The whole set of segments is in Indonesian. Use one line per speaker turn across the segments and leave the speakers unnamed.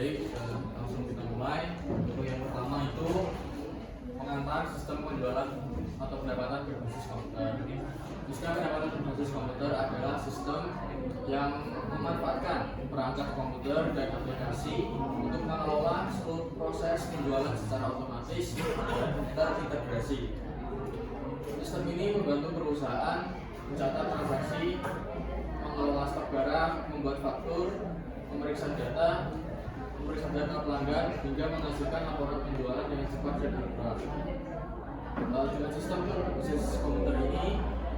Baik, langsung kita mulai. Untuk yang pertama itu pengantar sistem penjualan atau pendapatan berbasis komputer. Sistem pendapatan berbasis komputer adalah sistem yang memanfaatkan perangkat komputer dan aplikasi untuk mengelola seluruh proses penjualan secara otomatis dan terintegrasi. Sistem ini membantu perusahaan mencatat transaksi, mengelola stok barang, membuat faktur, memeriksa data pelanggan, hingga menghasilkan laporan penjualan dengan cepat dan akurat. Dengan sistem berbasis komputer ini,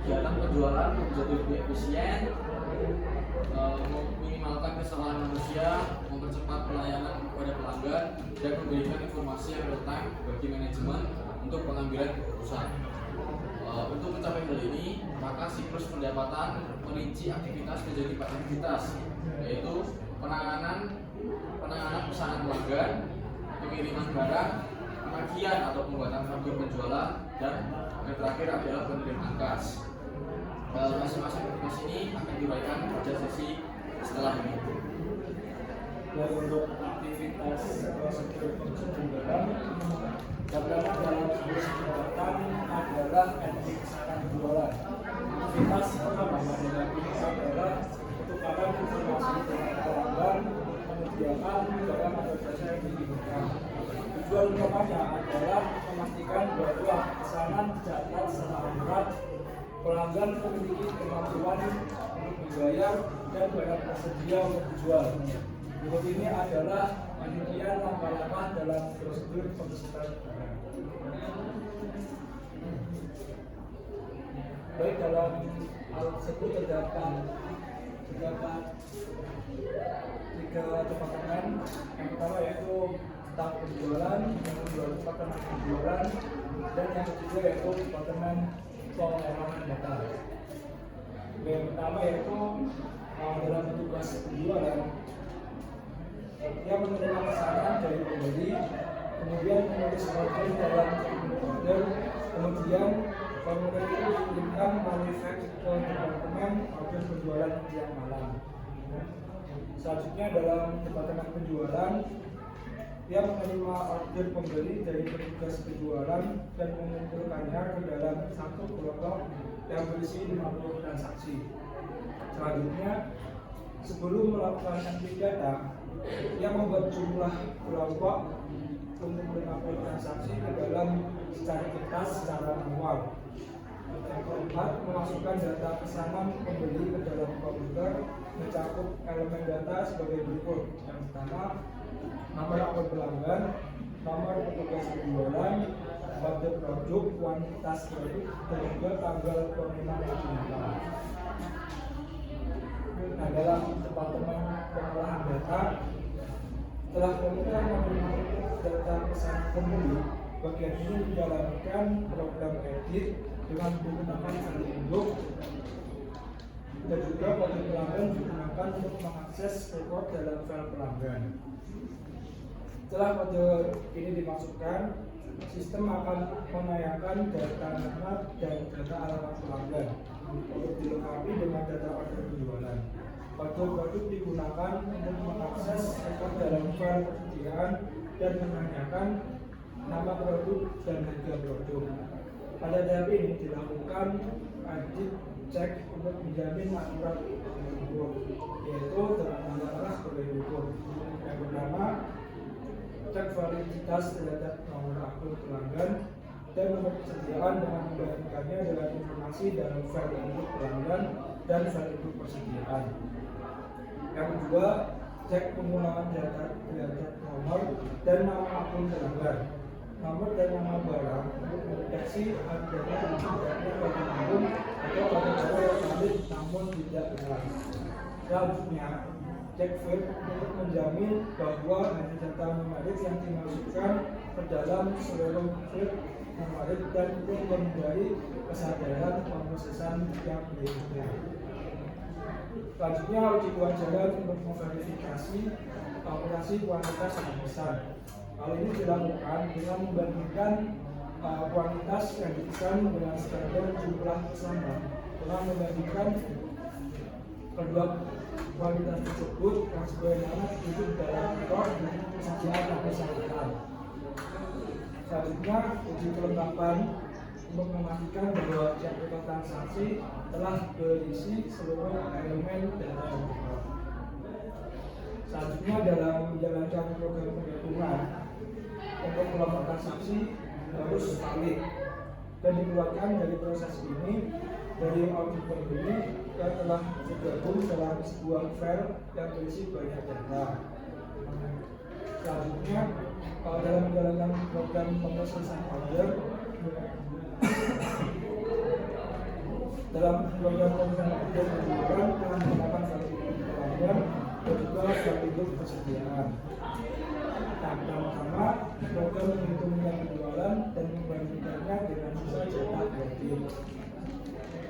kegiatan penjualan menjadi lebih efisien, meminimalkan kesalahan manusia, mempercepat pelayanan kepada pelanggan, dan memberikan informasi yang real time bagi manajemen untuk pengambilan keputusan. Untuk mencapai hal ini, maka siklus pendapatan merinci aktivitas menjadi 4 aktivitas, yaitu penanganan pesanan pelanggan, pengiriman barang, penagihan atau pembuatan faktur penjualan, dan yang terakhir adalah penerimaan kas. Masing-masing aktivitas ini akan diuraikan pada sesi setelah ini.
Dan untuk aktivitas prosedur penjualan, pertama dalam sebuah pendapatan adalah etik pesanan penjualan. Aktivitas pertama adalah pertukaran informasi dengan pelanggan, menyediakan barang atau jasa yang diinginkan. Tujuan utamanya adalah memastikan bahwa pesanan dicatat secara akurat, pelanggan memiliki kemampuan untuk membayar, dan barang tersedia untuk dijual. Berikut ini adalah penelitian langkah-langkah dalam prosedur pembesaran barang. Baik, dalam hal tersebut terdapat 3 departemen. Yang pertama yaitu staf penjualan, yang kedua departemen penjualan, dan yang ketiga yaitu departemen pengolahan data. Yang pertama yaitu dalam tugas penjualan, dia menerima pesanan dari pembeli, kemudian menulis order dalam order, kemudian formulir itu dikirimkan melalui fax ke departemen order penjualan yang malam. Selanjutnya dalam departemen penjualan, dia menerima order pembeli dari petugas penjualan dan mengumpulkannya ke dalam satu kelompok yang berisi 50 transaksi. Selanjutnya, sebelum melakukan entry data, dia membuat jumlah kelompok untuk 50 transaksi ke dalam secara kertas secara manual. Yang keempat, memasukkan data pesanan pembeli ke dalam komputer, mencakup elemen data sebagai berikut. Yang pertama, nomor akun pelanggan, nomor petugas penjualan, kode produk, kuantitas produk, dan juga tanggal pengiriman yang digunakan. Nah, dalam departemen pengolahan data, setelah komputer menerima data pesanan pembeli, bagian ini menjalankan program edit dengan menggunakan file induk, dan juga kode pelanggan digunakan untuk mengakses rekod dalam file pelanggan. Setelah kode ini dimasukkan, sistem akan menayangkan data nama dan data alamat pelanggan untuk dilengkapi dengan data order penjualan. Kode produk digunakan untuk mengakses rekod dalam file persediaan dan menanyakan nama produk dan harga produk. Pada tahap ini dilakukan audit cek untuk menjamin akurat berikut, yaitu dengan mengarah sebagai berikut. Yang pertama, cek validitas terhadap nomor akun pelanggan dan nomor persediaan dengan membandingkannya dengan informasi dalam file induk pelanggan dan file induk persediaan. Yang kedua, cek pengulangan data terhadap nomor dan nama akun pelanggan, nomor dan nama barang untuk mendeteksi adanya pada akun atau pada cara yang valid namun tidak benar. Selanjutnya, cek file untuk menjamin bahwa hanya data numerik yang dimasukkan ke dalam seluruh file numerik dan untuk menghindari kesadaran pemrosesan yang berikutnya. Selanjutnya, uji kewajaran untuk memverifikasi operasi kuantitas yang dipesan. Hal ini dilakukan dengan membandingkan kuantitas yang dipesan dengan standar jumlah pesanan, dengan membandingkan kedua kualitas tersebut yang sebagaimana itu dalam proses persediaan dan persyaratan. Selanjutnya, uji kelengkapan untuk memastikan bahwa suatu transaksi telah berisi seluruh elemen data yang tepat. Selanjutnya, dalam menjalankan program penggabungan untuk kelompok transaksi harus valid dan dikeluarkan dari proses ini dari audit pembeli yang telah tergabung dalam sebuah file yang berisi banyak data. Selanjutnya, dalam menjalankan program pemrosesan order dalam program pemrosesan order penjualan telah menggunakan strategi pelanggan dan juga strategi persediaan. Nah, pertama, program menghitungkan penjualan dan membandingkannya dengan sisa cetak kredit.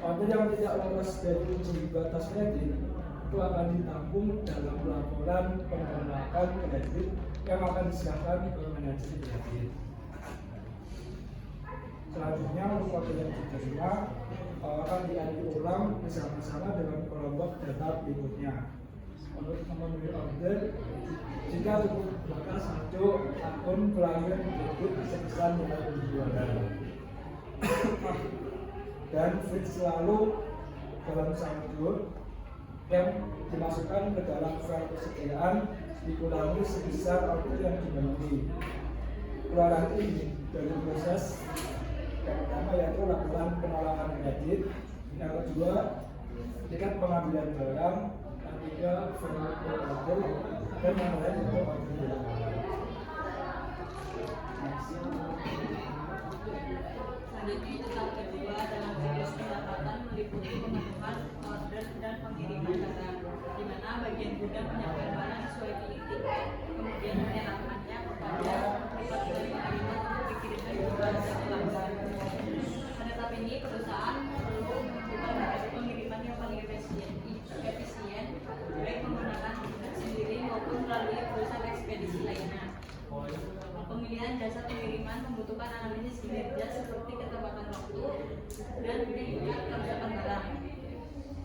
Order yang tidak lolos dari uji batas kredit itu akan ditampung dalam laporan pengelolaan kredit yang akan diserahkan ke manajer kredit. Selanjutnya, untuk order yang diterima akan diadil ulang bersama-sama dengan kelompok data berikutnya. Untuk memenuhi order, jika cukup maka satu akun pelanggan kredit sebesar nilai penjualan. Dan fix selalu dalam saldo yang dimasukkan ke dalam file persediaan dikurangi sebesar order yang dimenuhi. Keluaran ini dari proses yang pertama yaitu laporan penolakan kredit, yang kedua tingkat pengambilan barang, yang ketiga file order, dan yang lain untuk order.
Selanjutnya itu tahap kedua dalam siklus pendapatan meliputi pemenuhan order dan pengiriman barang, di mana bagian gudang menyiapkan barang sesuai titik, kemudian menyerahkannya kepada departemen pengiriman untuk dikirimkan kepada pelanggan. Pada tahap ini perusahaan perlu menentukan metode pengiriman yang paling efisien, baik menggunakan sendiri maupun melalui perusahaan ekspedisi lainnya. Pemilihan jasa pengiriman membutuhkan analisis kinerja seperti ketepatan waktu dan tingkat kerusakan barang.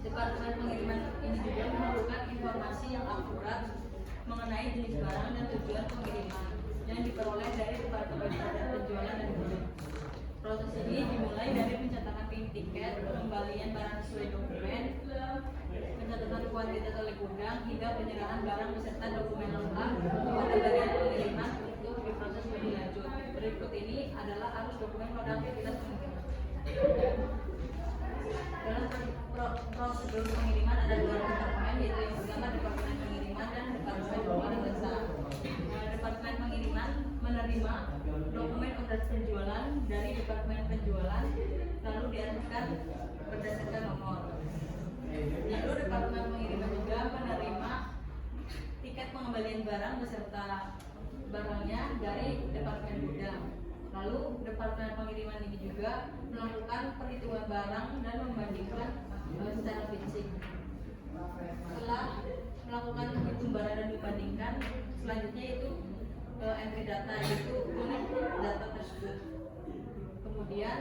Departemen pengiriman ini juga memerlukan informasi yang akurat mengenai jenis barang dan tujuan pengiriman yang diperoleh dari departemen penjualan dan gudang. Proses ini dimulai dari pencetakan pin tiket, pengembalian barang sesuai dokumen, pencatatan kuantitas oleh gudang, hingga penyerahan barang beserta dokumen lengkap kepada bagian pengiriman untuk diproses lebih lanjut. Berikut ini adalah arus dokumen pada aktivitas pengiriman. Dalam prosedur pengiriman ada dua departemen, yaitu yang pertama departemen pengiriman dan departemen pengeluaran jasa. Departemen pengiriman menerima dokumen order penjualan dari departemen penjualan lalu diarahkan berdasarkan nomor. Lalu departemen pengiriman juga menerima tiket pengembalian barang beserta barangnya dari departemen gudang. Lalu departemen pengiriman ini juga melakukan perhitungan barang dan membandingkan secara fisik. Setelah melakukan hitung barang dan dibandingkan, selanjutnya itu entry data, yaitu unit data tersebut. Kemudian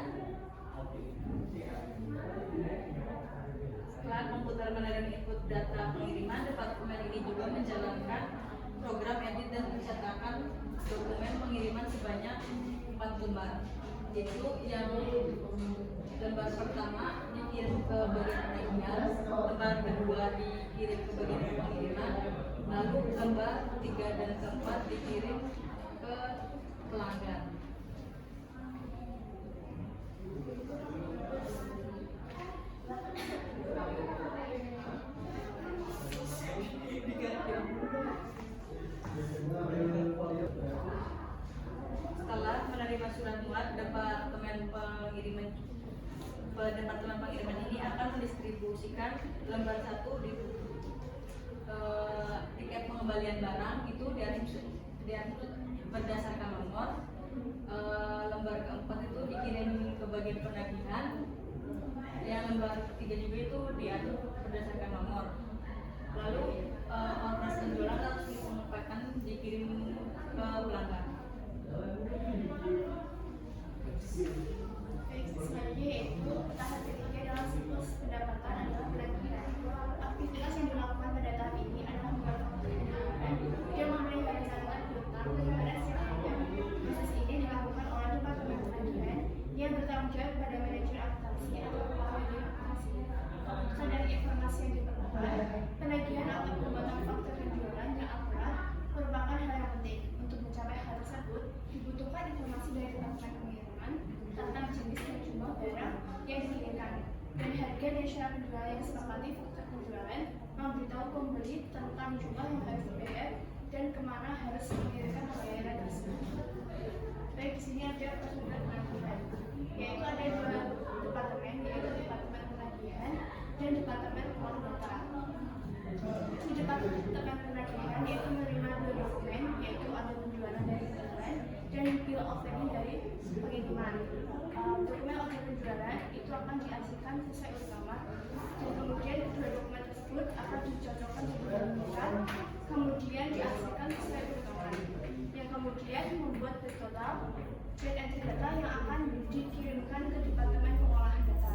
setelah komputer menerima input data pengiriman, departemen ini juga menjalankan program edit dan pencetakan dokumen pengiriman sebanyak 4 lembar. Yaitu yang lembar pertama dikirim ke bagian penagihan, lembar kedua dikirim ke bagian pengiriman, lalu lembar 3 dan 4 dikirim ke pelanggan. Setelah menerima surat muat, departemen pengiriman ini akan mendistribusikan lembar 1 di tiket pengembalian barang itu diangkut berdasarkan nomor. Lembar keempat itu dikirim ke bagian penagihan. Yang lembar ketiga juga itu diatur berdasarkan nomor. Lalu ongkos penjualan harus disampaikan dikirim ke pelanggan.
Selanjutnya yaitu tahap ketiga dalam siklus pendapatan adalah aktivitas yang dilakukan pada tentang jumlah yang harus dibayar dan kemana harus mengirimkan pembayaran tersebut. Baik, di sini ada prosedur penagihan, yaitu ada dua departemen, yaitu departemen penagihan dan departemen pengelola data. Di departemen penagihan yaitu menerima dua dokumen, yaitu ada penjualan dari penjualan dan bill of lading dari pengiriman. Dokumen order penjualan itu akan diarsipkan sesuai utama dan kemudian kedua dokumen tersebut akan dicocokkan dengan pengiriman, kemudian diarsipkan sesuai utama yang kemudian membuat total dan entry data yang akan dikirimkan ke departemen pengolahan data.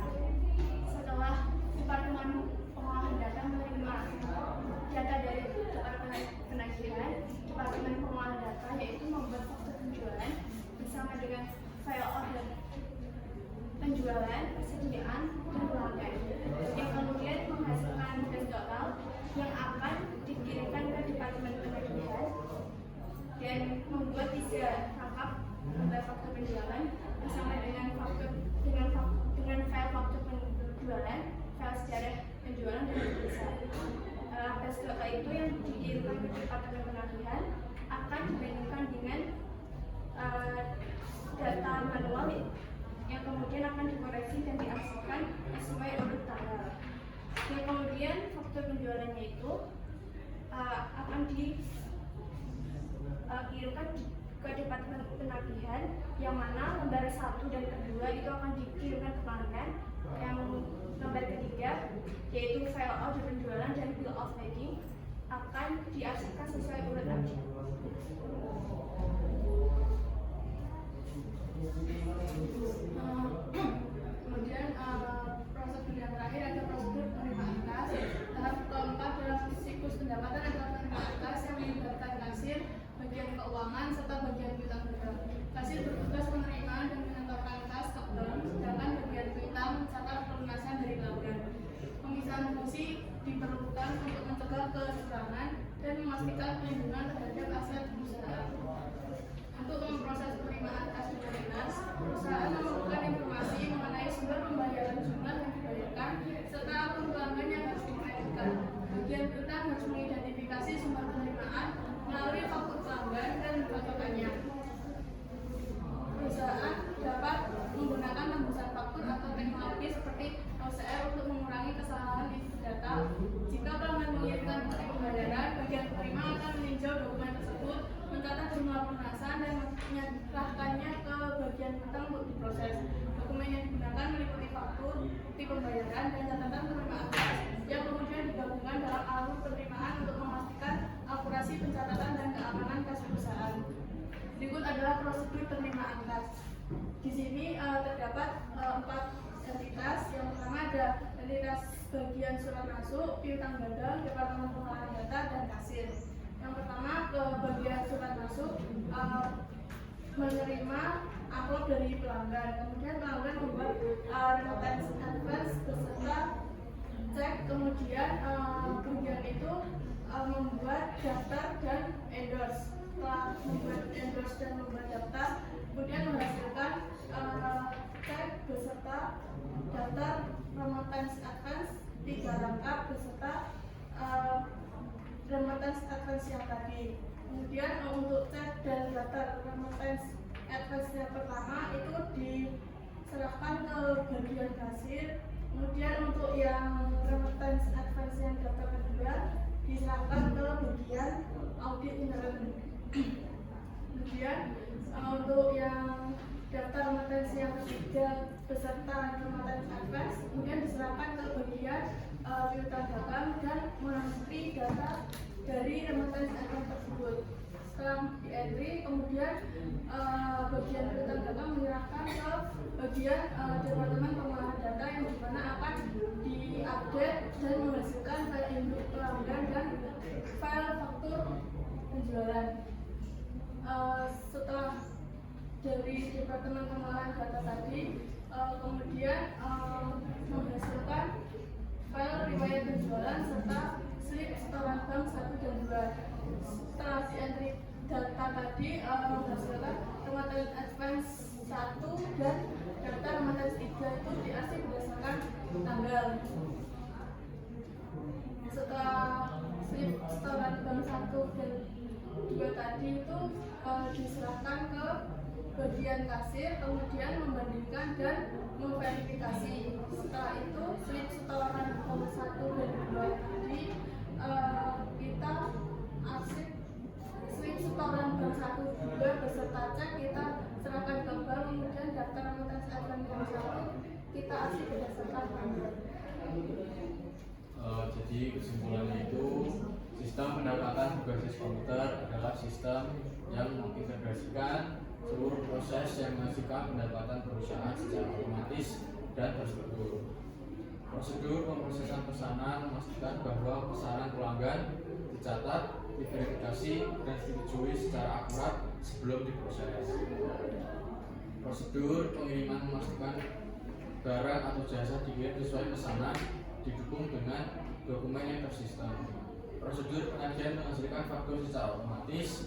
Setelah departemen pengolahan data menerima data dari departemen penagihan, departemen pengolahan data yaitu membuat faktur penjualan bersama dengan file order penjualan, persediaan, dan pelanggan yang kemudian menghasilkan dan total yang akan dikirimkan ke departemen penagihan dan membuat tiga rangkap lembar faktur penjualan bersama dengan file faktur penjualan, file sejarah penjualan dan tulisan. Atas data itu yang dikirimkan ke departemen penagihan akan dibandingkan dengan data manual yang kemudian akan dikoreksi dan diarsipkan sesuai urut tanggal. Yang kemudian faktur penjualannya itu akan dikirimkan ke departemen penagihan, yang mana lembar 1 dan kedua itu akan dikirimkan ke pelanggan. Yang lembar ketiga yaitu file order penjualan dan bill of lading akan diarsipkan sesuai urut arsip.
Kemudian prosedur yang terakhir ada prosedur penerimaan kas. Tahap keempat dalam siklus pendapatan adalah penerimaan kas yang melibatkan kasir, bagian keuangan, serta bagian piutang dagang. Kasir bertugas menerima dan menyetorkan kas ke bank, sedangkan bagian piutang mencatat pelunasan dari pelanggan. Pemisahan fungsi diperlukan untuk mencegah kecurangan dan memastikan perlindungan terhadap aset perusahaan. Untuk memproses penerimaan kas dengan dinas, perusahaan memerlukan informasi mengenai sumber pembayaran jumlah yang dibayarkan serta akun pelanggan yang harus dikreditkan. Bagian piutang harus mengidentifikasi sumber penerimaan melalui faktur pelanggan dan mencocokannya. Perusahaan dapat menggunakan tembusan faktur atau teknologi seperti OCR untuk mengurangi kesalahan di data. Jika pelanggan mengirimkan bukti pembayaran, bagian penerima akan meninjau dokumen tersebut, mencatat jumlah pelunasan dan menyerahkannya ke bagian piutang untuk diproses. Dokumen yang digunakan meliputi faktur, bukti pembayaran, dan catatan penerimaan kas yang kemudian digabungkan dalam alur penerimaan untuk memastikan akurasi pencatatan dan keamanan kas perusahaan. Berikut adalah prosedur penerimaan kas. Di sini terdapat 4 entitas. Yang pertama ada entitas bagian surat masuk, piutang dagang, departemen pengolahan data, dan kasir. Yang pertama ke bagian surat masuk menerima amplop dari pelanggan. Kemudian pelanggan membuat remittance advance beserta cek. Kemudian bagian itu membuat daftar dan endorse. Setelah membuat endorse dan membuat daftar, kemudian menghasilkan cek beserta daftar remittance advance 3 rangkap beserta remittance advance yang tadi. Kemudian untuk cek dan daftar remittance advance yang pertama itu diserahkan ke bagian kasir. Kemudian untuk yang remittance advance yang daftar kedua diserahkan ke bagian audit intern. Kemudian untuk yang daftar remittance yang ketiga beserta remittance advance kemudian diserahkan ke bagian piutang dagang dan menanggapi data dari remittance advance tersebut. Setelah di entry, kemudian bagian piutang dagang menyerahkan ke bagian departemen pengolahan data yang dimana akan diupdate dan menghasilkan file induk pelanggan dan file faktur penjualan. Setelah dari departemen pengolahan data tadi, kemudian menghasilkan file riwayat penjualan serta slip setoran bank 1 dan 2. Setelah di entry data tadi menghasilkan remittance advance 1 dan data remittance 3 itu diarsip berdasarkan tanggal. Setelah slip setoran dan 2 tadi itu diserahkan ke bagian kasir, kemudian membandingkan dan memverifikasi. Setelah itu slip setoran nomor 1 dan 2 tadi kita arsip slip setoran bank 1 2 beserta cek kita serahkan ke bank, kemudian daftar remittance advance bank 1 kita arsip berdasarkan bank.
Jadi kesimpulannya itu sistem pendapatan berbasis komputer adalah sistem yang mengintegrasikan seluruh proses yang menghasilkan pendapatan perusahaan secara otomatis dan terstruktur. Prosedur pemrosesan pesanan memastikan bahwa pesanan pelanggan dicatat, diverifikasi, dan disetujui secara akurat sebelum diproses. Prosedur pengiriman memastikan barang atau jasa dikirim sesuai pesanan, didukung dengan dokumen yang tersistem. Prosedur penagihan menghasilkan faktur secara otomatis,